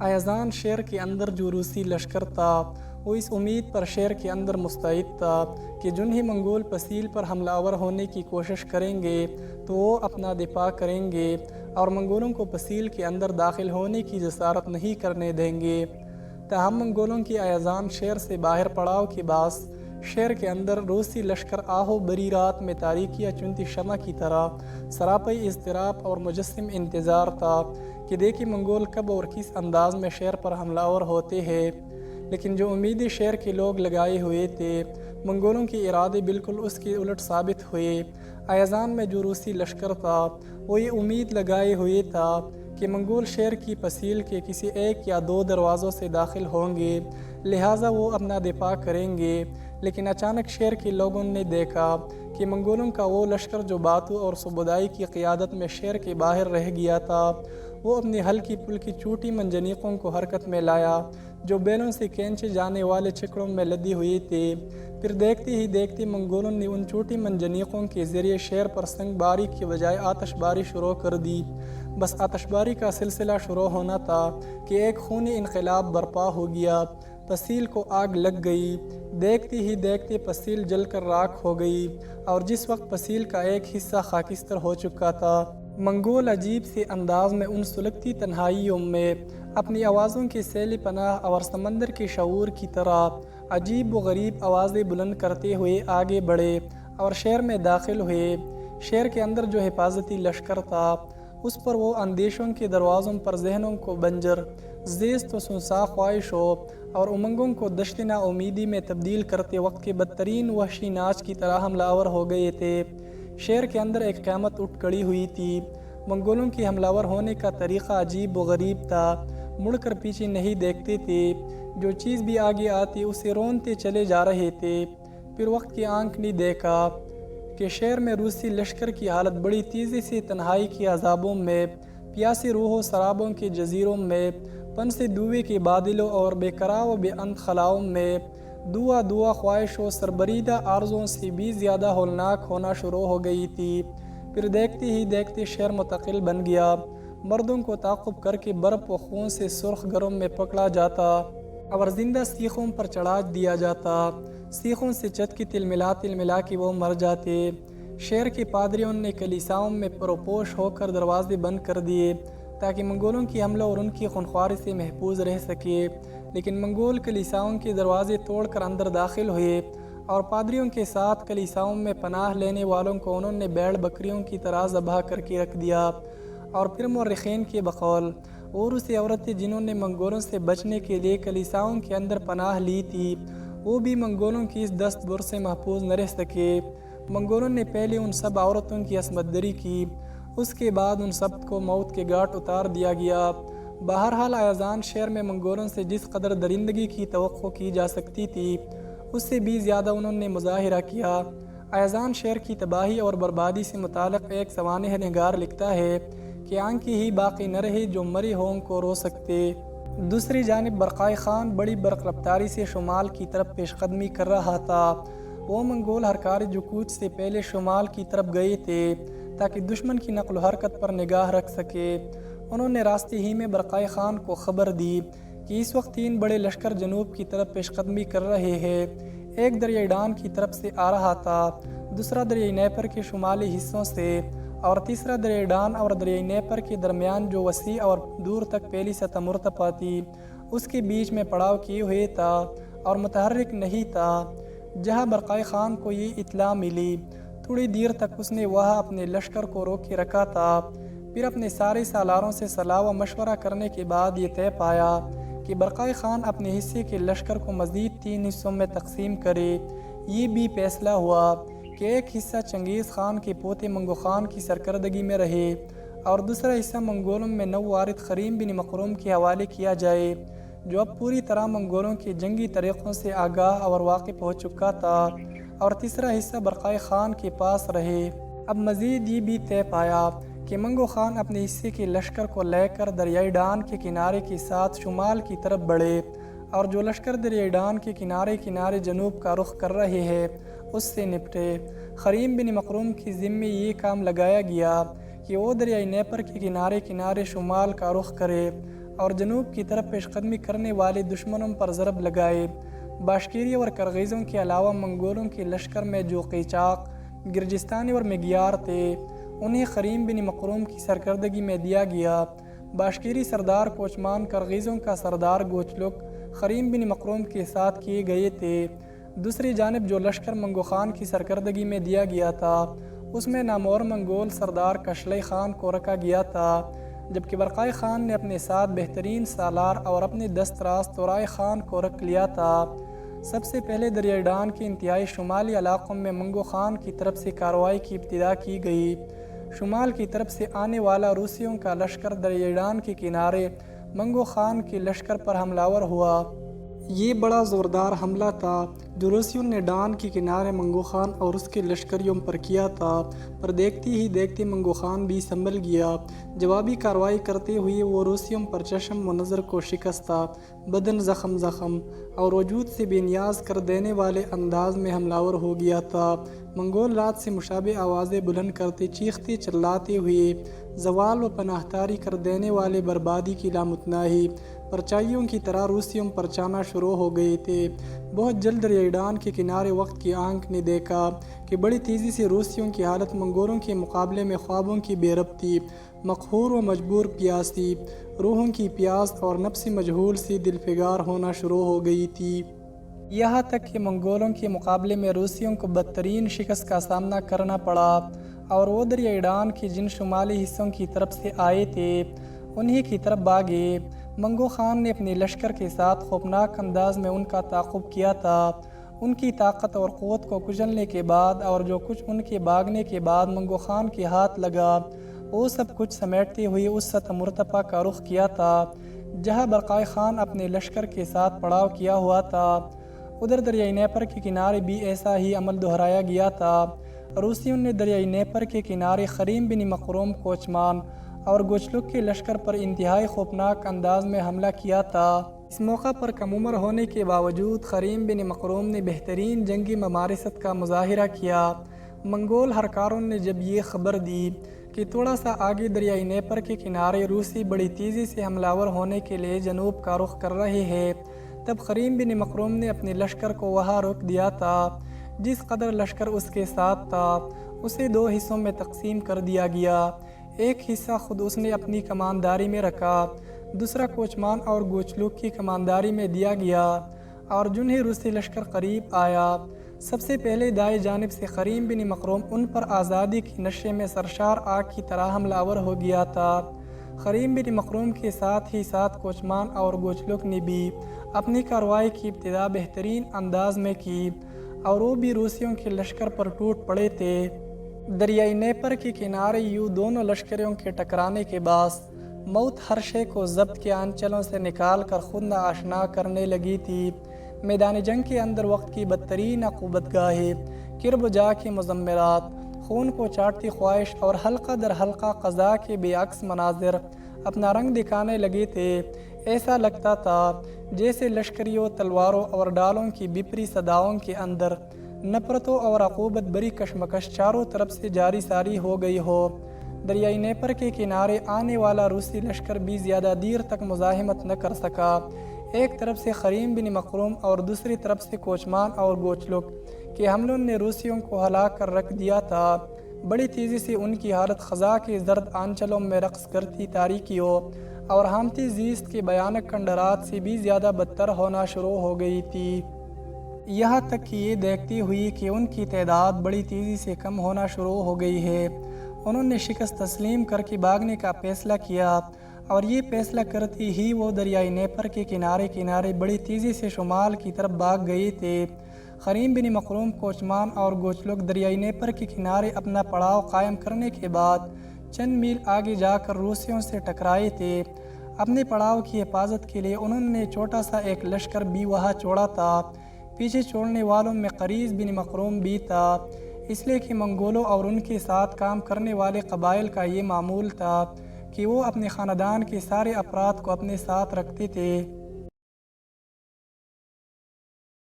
ایازان شیر کے اندر جو روسی لشکر تھا وہ اس امید پر شیر کے اندر مستعد تھا کہ جنہیں منگول پسیل پر حملہ آور ہونے کی کوشش کریں گے تو وہ اپنا دفاع کریں گے اور منگولوں کو پسیل کے اندر داخل ہونے کی جسارت نہیں کرنے دیں گے۔ تاہم منگولوں کی ایازان شیر سے باہر پڑاؤ کے باعث شیر کے اندر روسی لشکر آہو بری رات میں تاریکیاں چنتی شمع کی طرح سراپئی اضطراب اور مجسم انتظار تھا کہ دیکھی منگول کب اور کس انداز میں شیر پر حملہ آور ہوتے ہیں۔ لیکن جو امیدیں شیر کے لوگ لگائے ہوئے تھے منگولوں کے ارادے بالکل اس کے الٹ ثابت ہوئے۔ ایازان میں جو روسی لشکر تھا وہ یہ امید لگائے ہوئے تھا کہ منگول شیر کی پسیل کے کسی ایک یا دو دروازوں سے داخل ہوں گے، لہٰذا وہ اپنا دفاع کریں گے۔ لیکن اچانک شیر کے لوگوں نے دیکھا کہ منگولوں کا وہ لشکر جو باتو اور سبودائی کی قیادت میں شیر کے باہر رہ گیا تھا وہ اپنی ہلکی پھلکی چوٹی منجنیقوں کو حرکت میں لایا جو بیلوں سے کھینچے جانے والے چکڑوں میں لدی ہوئی تھی۔ پھر دیکھتے ہی دیکھتے منگولوں نے ان چوٹی منجنیقوں کے ذریعے شیر پر سنگ باری کی بجائے آتش باری شروع کر دی۔ بس آتش باری کا سلسلہ شروع ہونا تھا کہ ایک خونی انقلاب برپا ہو گیا۔ پسیل کو آگ لگ گئی، دیکھتے ہی دیکھتے پسیل جل کر راکھ ہو گئی اور جس وقت پسیل کا ایک حصہ خاکستر ہو چکا تھا منگول عجیب سے انداز میں ان سلگتی تنہائیوں میں اپنی آوازوں کی سیلی پناہ اور سمندر کے شعور کی طرح عجیب و غریب آوازیں بلند کرتے ہوئے آگے بڑھے اور شہر میں داخل ہوئے۔ شہر کے اندر جو حفاظتی لشکر تھا اس پر وہ اندیشوں کے دروازوں پر ذہنوں کو بنجر، زیست و سنسا خواہشوں اور امنگوں کو دشت نا امیدی میں تبدیل کرتے وقت کے بدترین وحشی ناچ کی طرح حملہ آور ہو گئے تھے۔ شہر کے اندر ایک قیامت اٹھ کھڑی ہوئی تھی۔ منگولوں کی حملہ آور ہونے کا طریقہ عجیب و غریب تھا، مڑ کر پیچھے نہیں دیکھتے تھے، جو چیز بھی آگے آتی اسے رونتے چلے جا رہے تھے۔ پھر وقت کی آنکھ نے دیکھا کہ شہر میں روسی لشکر کی حالت بڑی تیزی سے تنہائی کے عذابوں میں، پیاسی روح و سرابوں کے جزیروں میں، پن سے دوے کے بادلوں اور بے قرار و بے اند خلاؤں میں دعا خواہش و سربریدہ آرزوں سے بھی زیادہ ہولناک ہونا شروع ہو گئی تھی۔ پھر دیکھتے ہی دیکھتے شہر متقل بن گیا، مردوں کو تعاقب کر کے برف و خون سے سرخ گرم میں پکڑا جاتا اور زندہ سیخوں پر چڑھا دیا جاتا، سیخوں سے چت کی تل ملا کے وہ مر جاتے۔ شہر کے پادریوں نے کلیساؤں میں پروپوش ہو کر دروازے بند کر دیے تاکہ منگولوں کی حملہ اور ان کی خونخواری سے محفوظ رہ سکے، لیکن منگول کلیساؤں کے دروازے توڑ کر اندر داخل ہوئے اور پادریوں کے ساتھ کلیساؤں میں پناہ لینے والوں کو انہوں نے بیڑ بکریوں کی طرح ذبح کر کے رکھ دیا۔ اور پھر مورخین کے بقول وہ روسی عورتیں جنہوں نے منگولوں سے بچنے کے لیے کلیساؤں کے اندر پناہ لی تھی وہ بھی منگولوں کی اس دست بر سے محفوظ نہ رہ سکے۔ منگولوں نے پہلے ان سب عورتوں کی عصمت دری کی، اس کے بعد ان سب کو موت کے گھاٹ اتار دیا گیا۔ بہرحال ایازان شہر میں منگولوں سے جس قدر درندگی کی توقع کی جا سکتی تھی اس سے بھی زیادہ انہوں نے مظاہرہ کیا۔ ایازان شہر کی تباہی اور بربادی سے متعلق ایک سوانح نگار لکھتا ہے کہ آنکھیں ہی باقی نہ رہی جو مری ہوں کو رو سکتے۔ دوسری جانب برقائے خان بڑی برق رفتاری سے شمال کی طرف پیش قدمی کر رہا تھا۔ وہ منگول ہرکار جو کوچ سے پہلے شمال کی طرف گئے تھے تاکہ دشمن کی نقل و حرکت پر نگاہ رکھ سکے۔ انہوں نے راستے ہی میں برقائے خان کو خبر دی کہ اس وقت 3 بڑے لشکر جنوب کی طرف پیش قدمی کر رہے ہیں۔ ایک دریائے ڈان کی طرف سے آ رہا تھا، دوسرا دریائے نیپر کے شمالی حصوں سے اور تیسرا دریائے ڈان اور دریائے نیپر کے درمیان جو وسیع اور دور تک پہلی سطح مرتفع تھی اس کے بیچ میں پڑاؤ کیے ہوئے تھا اور متحرک نہیں تھا۔ جہاں برقائے خان کو یہ اطلاع ملی تھوڑی دیر تک اس نے وہاں اپنے لشکر کو روکے رکھا تھا، پھر اپنے سارے سالاروں سے صلاح و مشورہ کرنے کے بعد یہ طے پایا کہ برقائے خان اپنے حصے کے لشکر کو مزید 3 حصوں میں تقسیم کرے۔ یہ بھی فیصلہ ہوا کہ ایک حصہ چنگیز خان کے پوتے منگو خان کی سرکردگی میں رہے اور دوسرا حصہ منگولوں میں نووارد خریم بن مخروم کے حوالے کیا جائے جو اب پوری طرح منگولوں کے جنگی طریقوں سے آگاہ اور واقف ہو چکا تھا، اور تیسرا حصہ برقائے خان کے پاس رہے۔ اب مزید یہ بھی طے پایا کہ منگو خان اپنے حصے کے لشکر کو لے کر دریائے ڈان کے کنارے کے ساتھ شمال کی طرف بڑھے اور جو لشکر دریائے ڈان کے کنارے جنوب کا رخ کر رہے ہیں اس سے نپٹے۔ خریم بن مخروم کے ذمے یہ کام لگایا گیا کہ وہ دریائے نیپر کے کنارے شمال کا رخ کرے اور جنوب کی طرف پیش قدمی کرنے والے دشمنوں پر ضرب لگائے۔ باشکیری اور کرغیزوں کے علاوہ منگولوں کے لشکر میں جو قیچاق، گرجستانی اور مگیار تھے انہیں خریم بن مقروم کی سرکردگی میں دیا گیا۔ باشکیری سردار کوچمان کرغیزوں کا سردار گوچلک خریم بن مقروم کے ساتھ کیے گئے تھے۔ دوسری جانب جو لشکر منگو خان کی سرکردگی میں دیا گیا تھا اس میں نامور منگول سردار کشلئی خان کو رکھا گیا تھا، جبکہ برقائی خان نے اپنے ساتھ بہترین سالار اور اپنے دست راست تورائے خان کو رکھ لیا تھا۔ سب سے پہلے دریائے ڈان کے انتہائی شمالی علاقوں میں منگو خان کی طرف سے کارروائی کی ابتدا کی گئی۔ شمال کی طرف سے آنے والا روسیوں کا لشکر دریائے ڈان کے کنارے منگو خان کے لشکر پر حملہ آور ہوا۔ یہ بڑا زوردار حملہ تھا جو روسیوں نے ڈان کے کنارے منگو خان اور اس کے لشکریوں پر کیا تھا، پر دیکھتے ہی دیکھتے منگو خان بھی سنبھل گیا۔ جوابی کارروائی کرتے ہوئے وہ روسیوں پر چشم و نظر کو شکستہ، بدن زخم اور وجود سے بے نیاز کر دینے والے انداز میں حملہ آور ہو گیا تھا۔ منگول رات سے مشابہ آوازیں بلند کرتے، چیختے چلاتے ہوئے زوال و پناہ تاری کر دینے والے بربادی کی لامتناہی پرچائیوں کی طرح روسیوں پر چانا شروع ہو گئے تھے۔ بہت جلد دریائے ڈان کے کنارے وقت کی آنکھ نے دیکھا کہ بڑی تیزی سے روسیوں کی حالت منگولوں کے مقابلے میں خوابوں کی بے ربطی، مقہور و مجبور پیاسی، روحوں کی پیاس اور نفس مجہول سی دل فگار ہونا شروع ہو گئی تھی۔ یہاں تک کہ منگولوں کے مقابلے میں روسیوں کو بدترین شکست کا سامنا کرنا پڑا اور وہ دریائے ڈان کے جن شمالی حصوں کی طرف سے آئے تھے انہی کی طرف بھاگے۔ منگو خان نے اپنے لشکر کے ساتھ خوفناک انداز میں ان کا تعاقب کیا تھا۔ ان کی طاقت اور قوت کو کچلنے کے بعد اور جو کچھ ان کے بھاگنے کے بعد منگو خان کے ہاتھ لگا وہ سب کچھ سمیٹتے ہوئے اس سطح مرتفع کا رخ کیا تھا جہاں برقائی خان اپنے لشکر کے ساتھ پڑاؤ کیا ہوا تھا۔ ادھر دریائے نیپر کے کنارے بھی ایسا ہی عمل دہرایا گیا تھا۔ روسیوں نے دریائے نیپر کے کنارے خریم بن مقروم کوچمان اور گوچلک کے لشکر پر انتہائی خوفناک انداز میں حملہ کیا تھا۔ اس موقع پر کم عمر ہونے کے باوجود خریم بن مقروم نے بہترین جنگی ممارست کا مظاہرہ کیا۔ منگول ہرکاروں نے جب یہ خبر دی کہ تھوڑا سا آگے دریائے نیپر کے کنارے روسی بڑی تیزی سے حملہ آور ہونے کے لیے جنوب کا رخ کر رہے ہیں، تب خریم بن مقروم نے اپنے لشکر کو وہاں روک دیا تھا۔ جس قدر لشکر اس کے ساتھ تھا اسے دو حصوں میں تقسیم کر دیا گیا۔ ایک حصہ خود اس نے اپنی کمانداری میں رکھا، دوسرا کوچمان اور گوچلک کی کمانداری میں دیا گیا، اور جنہیں روسی لشکر قریب آیا سب سے پہلے دائیں جانب سے خریم بن مقروم ان پر آزادی کی نشے میں سرشار آگ کی طرح حملہ آور ہو گیا تھا۔ خریم بن مقروم کے ساتھ ہی ساتھ کوچمان اور گوچلک نے بھی اپنی کارروائی کی ابتدا بہترین انداز میں کی اور وہ بھی روسیوں کے لشکر پر ٹوٹ پڑے تھے۔ دریائے نیپر کے کنارے یوں دونوں لشکریوں کے ٹکرانے کے باعث موت ہر شے کو ضبط کے آنچلوں سے نکال کر خود ناآشنا کرنے لگی تھی۔ میدان جنگ کے اندر وقت کی بدترین عقوبت گاہیں، کرب و جا کے مضمرات، خون کو چاٹتی خواہش اور حلقہ در حلقہ قضاء کے بے عکس مناظر اپنا رنگ دکھانے لگے تھے۔ ایسا لگتا تھا جیسے لشکریوں، تلواروں اور ڈالوں کی بپری صداؤں کے اندر نفرتوں اور عقوبت بری کشمکش چاروں طرف سے جاری ساری ہو گئی ہو۔ دریائے نیپر کے کنارے آنے والا روسی لشکر بھی زیادہ دیر تک مزاحمت نہ کر سکا۔ ایک طرف سے خریم بن مقروم اور دوسری طرف سے کوچمان اور گوچلک کے حملوں نے روسیوں کو ہلا کر رکھ دیا تھا۔ بڑی تیزی سے ان کی حالت خزاں کے زرد آنچلوں میں رقص کرتی تاریکیوں اور ہامتی زیست کے بھیانک کھنڈرات سے بھی زیادہ بدتر ہونا شروع ہو گئی تھی۔ یہاں تک کہ یہ دیکھتی ہوئی کہ ان کی تعداد بڑی تیزی سے کم ہونا شروع ہو گئی ہے، انہوں نے شکست تسلیم کر کے بھاگنے کا فیصلہ کیا، اور یہ فیصلہ کرتی ہی وہ دریائے نیپر کے کنارے بڑی تیزی سے شمال کی طرف بھاگ گئے تھے۔ خریم بن مقروم، کوچمان اور گوچلک دریائے نیپر کے کنارے اپنا پڑاؤ قائم کرنے کے بعد چند میل آگے جا کر روسیوں سے ٹکرائے تھے۔ اپنے پڑاؤ کی حفاظت کے لیے انہوں نے چھوٹا سا ایک لشکر بھی وہاں چھوڑا تھا۔ پیچھے چھوڑنے والوں میں قریز بن مقروم بھی تھا، اس لیے کہ منگولوں اور ان کے ساتھ کام کرنے والے قبائل کا یہ معمول تھا کہ وہ اپنے خاندان کے سارے افراد کو اپنے ساتھ رکھتے تھے۔